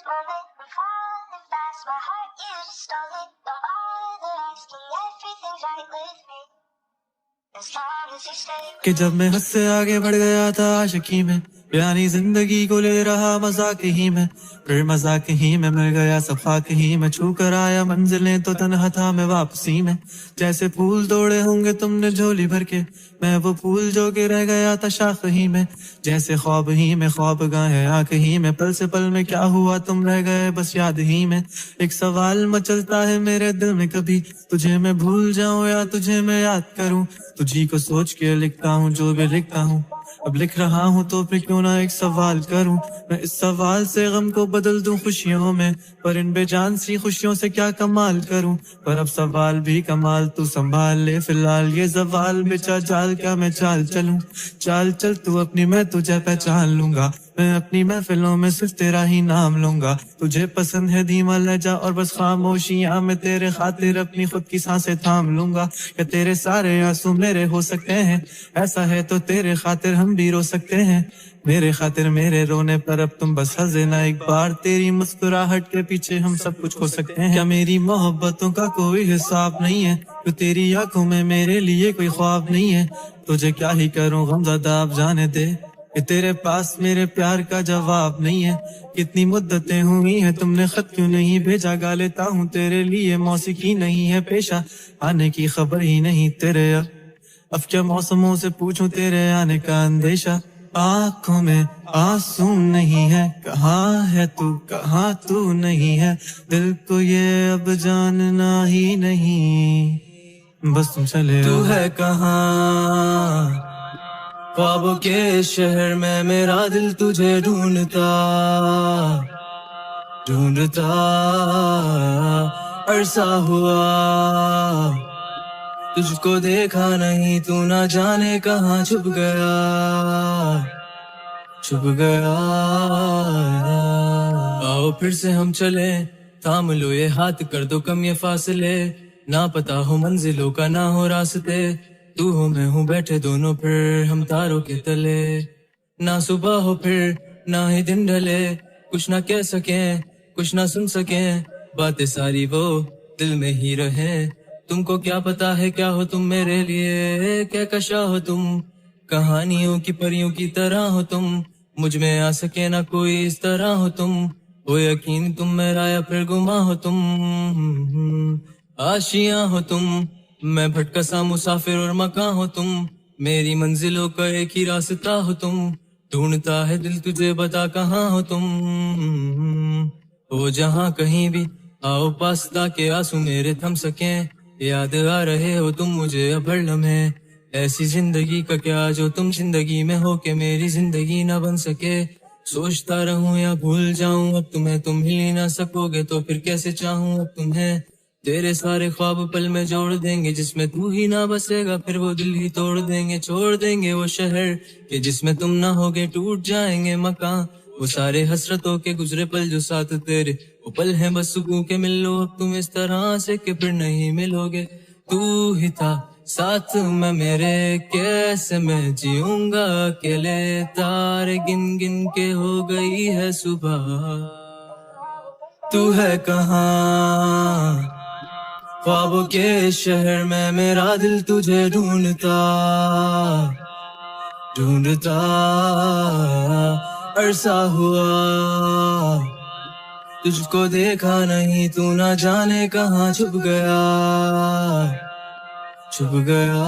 moment, we're falling fast. My heart, you just stole it. You're all that asking, everything's right with me. As long as you stay with कि जब मैं हद से आगे बढ़ गया था आशिकी में, यानी जिंदगी को ले रहा मजाक ही में, फिर मजाक ही में मिल गया सफाक ही में, छू कर आया मंजिलें तो तन्हा था मैं वापसी में। जैसे फूल तोड़े होंगे तुमने झोली भर के, मैं वो फूल जो के रह गया था शाख ही में। जैसे ख्वाब ही में ख्वाब गाए आंख ही में, पल से पल में क्या हुआ तुम रह गए बस याद ही में। एक सवाल मचलता है मेरे दिल में, कभी तुझे मैं भूल जाऊं या तुझे मैं याद करूं। तुझी को सोच के लिखता हूँ जो भी लिखता हूँ, अब लिख रहा हूँ तो फिर क्यों ना एक सवाल करूं। मैं इस सवाल से गम को बदल दूं खुशियों में, पर इन बेजान सी खुशियों से क्या कमाल करूं। पर अब सवाल भी कमाल तू संभाल ले, फिलहाल ये सवाल बेचा जाल क्या मैं चाल चलूं। चाल चल तू अपनी, मैं तुझे पहचान लूंगा, मैं अपनी महफिलों में सिर्फ तेरा ही नाम लूंगा। तुझे पसंद है धीमा लहजा और बस खामोशियां, मैं तेरे खातिर अपनी खुद की सांसें थाम लूंगा। क्या तेरे सारे आंसू मेरे हो सकते हैं, ऐसा है तो तेरे खातिर हम भी रो सकते हैं। मेरे खातिर मेरे रोने पर अब तुम बस हंसे ना एक बार, तेरी मुस्कुराहट के पीछे हम सब कुछ खो सकते हैं। क्या मेरी मोहब्बतों का कोई हिसाब नहीं है, तो तेरी आंखों में मेरे लिए कोई ख्वाब नहीं है। तुझे क्या ही करूं गमज़दा अब जाने दे, कि तेरे पास मेरे प्यार का जवाब नहीं है। कितनी मुद्दतें हुई हैं तुमने खत क्यों नहीं भेजा, गा लेता हूँ तेरे लिए मौसीकी नहीं है पेशा, आने की खबर ही नहीं तेरे। अब क्या मौसमों से पूछूं तेरे आने का अंदेशा, आंखों में आंसू नहीं है, कहाँ है तू कहाँ तू नहीं है। दिल को ये अब जानना ही नहीं, बस तुम चले तू है कहाँ। ख्वाबों के शहर में मेरा दिल तुझे ढूंढता ढूंढता अरसा हुआ, तुझको देखा नहीं तू ना जाने कहाँ छुप गया छुप गया। आओ फिर से हम चले, थाम लो ये हाथ कर दो कम ये फासले, ना पता हो मंजिलों का ना हो रास्ते, तू हो मैं हूँ बैठे दोनों फिर हम तारों के तले। ना सुबह हो फिर ना ही दिन ढले, कुछ ना कह सके कुछ ना सुन सके, बातें सारी वो दिल में ही रहे। तुमको क्या पता है क्या हो तुम मेरे लिए, क्या कशा हो तुम, कहानियों की परियों की तरह हो तुम, मुझ में आ सके ना कोई इस तरह हो तुम। हो यकीन तुम मेरा या फिर गुमा हो तुम, आशियां हो तुम, मैं भटका सा मुसाफिर और मकां हो तुम, मेरी मंजिलों का एक ही रास्ता हो तुम, ढूंढता है दिल तुझे बता कहाँ हो तुम। हो जहाँ कहीं भी आओ पास ताके आंसू मेरे थम सके, याद आ रहे हो तुम मुझे अब हर लम्हे, ऐसी जिंदगी का क्या जो तुम जिंदगी में हो के मेरी जिंदगी ना बन सके। सोचता रहूं या भूल जाऊं अब तुम्हें, तुम ही ना सकोगे तो फिर कैसे चाहूं अब तुम्हें। तेरे सारे ख्वाब पल में जोड़ देंगे, जिसमें तू ही ना बसेगा फिर वो दिल ही तोड़ देंगे। छोड़ देंगे वो शहर के जिसमें तुम ना होगे, टूट जाएंगे मकान वो सारे हसरतों के गुजरे पल जो साथ तेरे, वो पल हैं बस सुकून के। मिल लो अब तुम इस तरह से कि फिर नहीं मिलोगे। तू ही था साथ में मेरे, कैसे मैं जीऊंगा अकेले, तारे गिन गिन के हो गई है सुबह, तू है कहाँ। ख्वाबों के शहर में मेरा दिल तुझे ढूंढता ढूंढता अरसा हुआ, तुझको देखा नहीं तू ना जाने कहाँ छुप गया छुप गया।